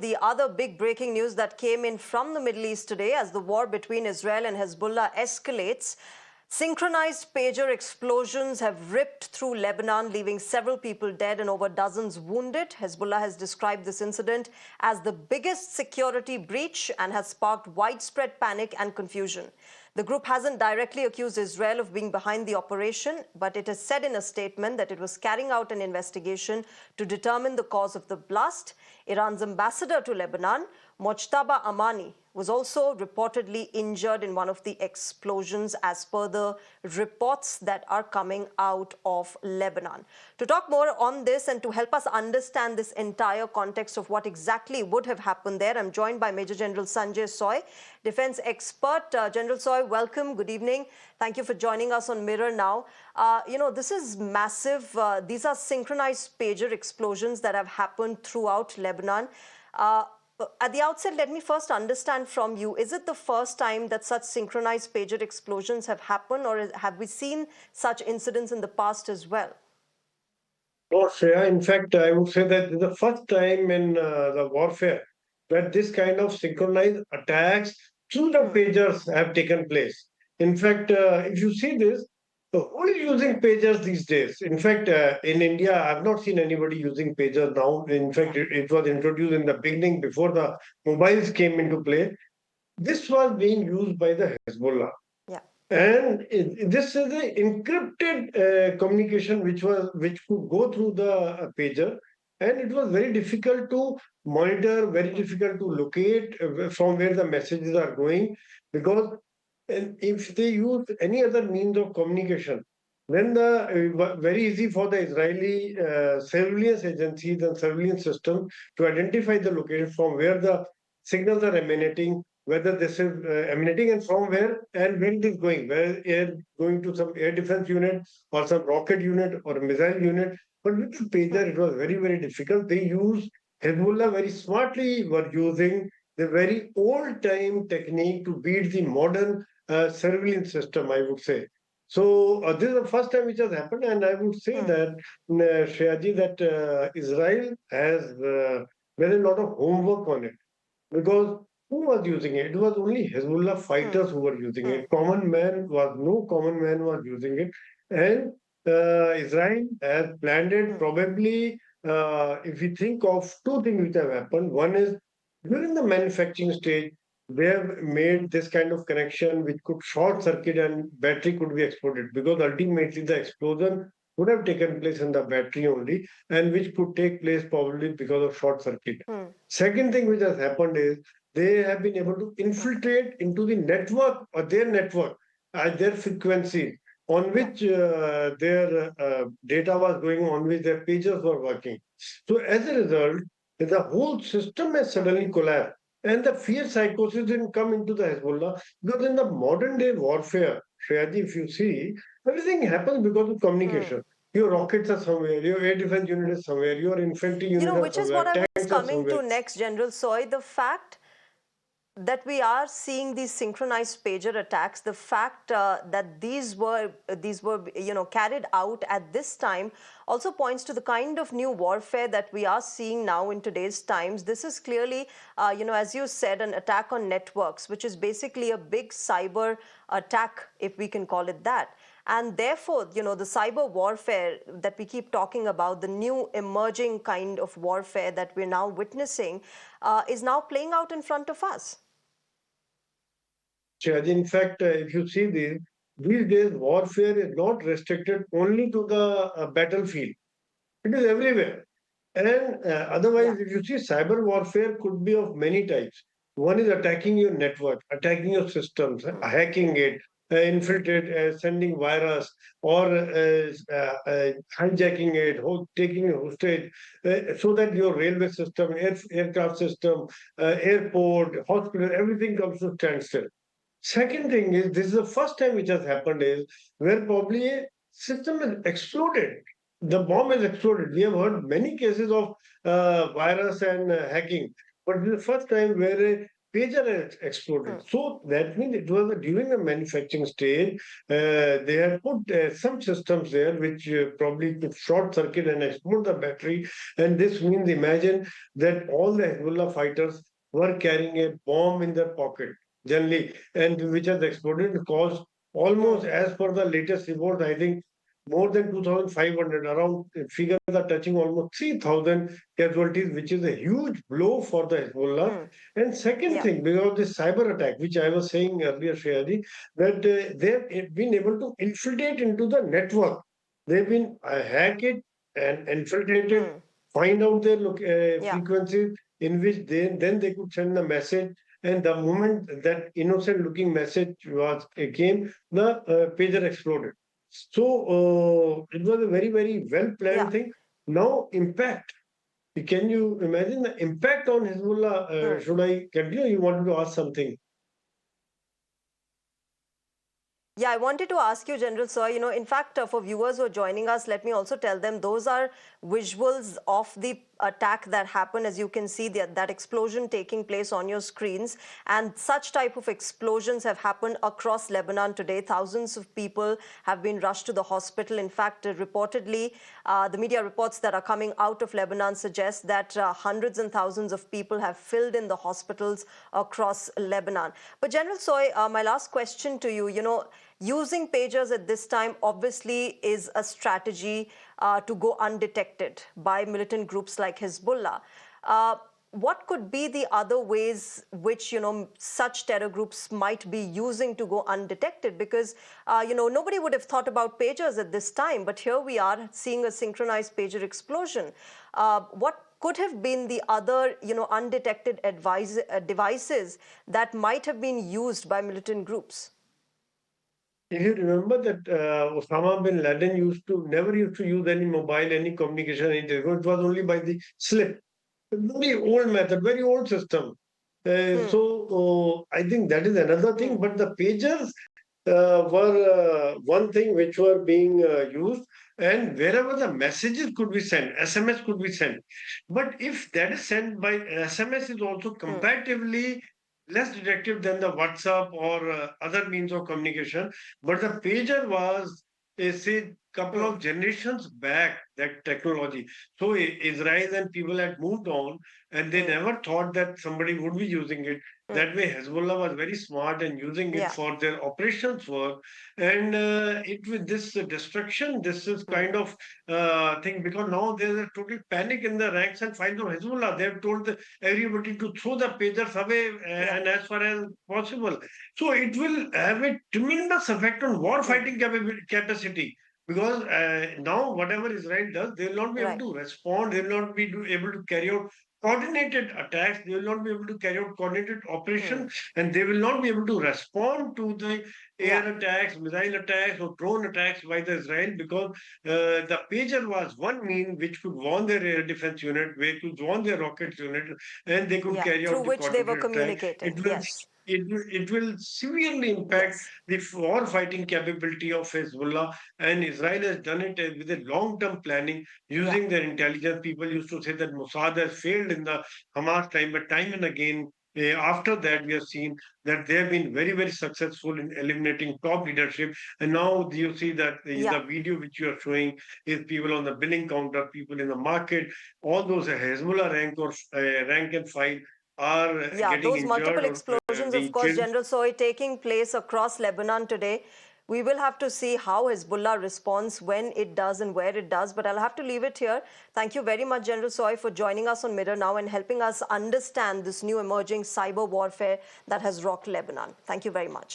The other big breaking news that came in from the Middle East today as the war between Israel and Hezbollah escalates. Synchronized pager explosions have ripped through Lebanon, leaving several people dead and over dozens wounded. Hezbollah has described this incident as the biggest security breach and has sparked widespread panic and confusion. The group hasn't directly accused Israel of being behind the operation, but it has said in a statement that it was carrying out an investigation to determine the cause of the blast. Iran's ambassador to Lebanon, Mojtaba Amani, was also reportedly injured in one of the explosions, as per the reports that are coming out of Lebanon. To talk more on this and to help us understand this entire context of what exactly would have happened there, I'm joined by Major General Sanjay Soy, defense expert. General Soy, welcome. Good evening. Thank you for joining us on Mirror Now. This is massive. These are synchronized pager explosions that have happened throughout Lebanon. At the outset, let me first understand from you, is it the first time that such synchronized pager explosions have happened, or have we seen such incidents in the past as well? No, Shreya. In fact, I would say that the first time in the warfare that this kind of synchronized attacks through the pagers have taken place. In fact, if you see this, who is using pagers these days? In fact, in India, I've not seen anybody using pagers now. In fact, it was introduced in the beginning before the mobiles came into play. This was being used by the Hezbollah. Yeah. And this is an encrypted communication which could go through the pager, and it was very difficult to monitor, very difficult to locate from where the messages are going, because if they use any other means of communication, then the very easy for the Israeli surveillance agencies and surveillance system to identify the location from where the signals are emanating, whether this is emanating and from where and when it is going, whether air going to some air defense unit or some rocket unit or a missile unit. But with the pager, it was very, very difficult. They use Hezbollah very smartly were using the very old time technique to beat the modern surveillance system, I would say. So this is the first time which has happened, and I would say that Shreyaji, that Israel has done a lot of homework on it, because who was using it? It was only Hezbollah fighters who were using it. No common man was using it. And Israel has planned it probably, if we think of two things which have happened. One is during the manufacturing stage, they have made this kind of connection which could short circuit and battery could be exploded, because ultimately the explosion would have taken place in the battery only, and which could take place probably because of short circuit. Second thing which has happened is they have been able to infiltrate into the network or their frequency on which their data was going on, which their pagers were working. So as a result, the whole system has suddenly collapsed. And the fear psychosis didn't come into the Hezbollah, because in the modern day warfare, Shreyaji, if you see, everything happens because of communication. Your rockets are somewhere, your air defense unit is somewhere, your infantry unit are Which is what somewhere, I was tanks are coming somewhere. to next, General Soy. The fact that we are seeing these synchronized pager attacks, the fact that these were carried out at this time, also points to the kind of new warfare that we are seeing now in today's times. This is clearly, as you said, an attack on networks, which is basically a big cyber attack, if we can call it that. And therefore, the cyber warfare that we keep talking about, the new emerging kind of warfare that we're now witnessing, is now playing out in front of us. In fact, if you see these days, warfare is not restricted only to the battlefield. It is everywhere. And otherwise, if you see, cyber warfare could be of many types. One is attacking your network, attacking your systems, hacking it, infiltrate, sending virus, or hijacking it, taking a hostage, so that your railway system, aircraft system, airport, hospital, everything comes to standstill. Second thing is, this is the first time which has happened is where probably a system has exploded. The bomb has exploded. We have heard many cases of virus and hacking, but this is the first time where pager had exploded. So that means it was during the manufacturing stage. They had put some systems there which probably could short circuit and explode the battery. And this means, imagine that all the Hezbollah fighters were carrying a bomb in their pocket generally, and which has exploded, caused almost, as per the latest report, I think more than 2,500, around figures are touching almost 3,000 casualties, which is a huge blow for the Hezbollah. And second Yeah. thing, because of this cyber attack, which I was saying earlier, Shreyaji, that they've been able to infiltrate into the network. They've been hack it and infiltrated, find out their Yeah. frequencies in which then they could send the message. And the moment that innocent looking message was came, the pager exploded. So it was a very, very well Yeah. planned thing. Now, impact. Can you imagine the impact on Hezbollah? Should I continue? You wanted to ask something? Yeah, I wanted to ask you, General Soy, in fact, for viewers who are joining us, let me also tell them those are visuals of the attack that happened. As you can see, that explosion taking place on your screens. And such type of explosions have happened across Lebanon today. Thousands of people have been rushed to the hospital. In fact, reportedly, the media reports that are coming out of Lebanon suggest that hundreds and thousands of people have filled in the hospitals across Lebanon. But General Soy, my last question to you, using pagers at this time obviously is a strategy to go undetected by militant groups like Hezbollah. What could be the other ways which such terror groups might be using to go undetected? Because nobody would have thought about pagers at this time, but here we are seeing a synchronized pager explosion. What could have been the other undetected devices that might have been used by militant groups? If you remember that Osama bin Laden never used to use any mobile, any communication, anything. It was only by the slip. Very old method, very old system. So I think that is another thing. But the pagers were one thing which were being used, and wherever the messages could be sent, SMS could be sent. But if that is sent by SMS, is also comparatively less detective than the WhatsApp or other means of communication. But the pager was, say, couple of generations back, that technology. So Israel and people had moved on, and they never thought that somebody would be using it. That way, Hezbollah was very smart and using it Yeah. for their operations work. And it with this destruction, this is kind of thing, because now there's a total panic in the ranks and files of Hezbollah. They have told everybody to throw the pagers away Yeah. and as far as possible. So it will have a tremendous effect on war fighting capacity. Because now, whatever Israel does, they will not be able Right. to respond. They will not be able to carry out coordinated attacks. They will not be able to carry out coordinated operations, and they will not be able to respond to the Yeah. air attacks, missile attacks, or drone attacks by the Israel, because the pager was one mean which could warn their air defense unit, which could warn their rockets unit, and they could Yeah. carry out Through the which they were coordinated attack. communicating. It will Yes. it will severely impact Yes. the war fighting capability of Hezbollah, and Israel has done it with a long term planning Yeah. using their intelligence. People used to say that Mossad has failed in the Hamas time, but time and again, after that, we have seen that they have been very, very successful in eliminating top leadership. And now you see that Yeah. the video which you are showing is people on the billing counter, people in the market, all those Hezbollah rank and file are Yeah, getting those injured multiple or explosions, of being course, killed. General Soy, taking place across Lebanon today. We will have to see how Hezbollah responds when it does and where it does. But I'll have to leave it here. Thank you very much, General Soy, for joining us on Mirror Now and helping us understand this new emerging cyber warfare that has rocked Lebanon. Thank you very much.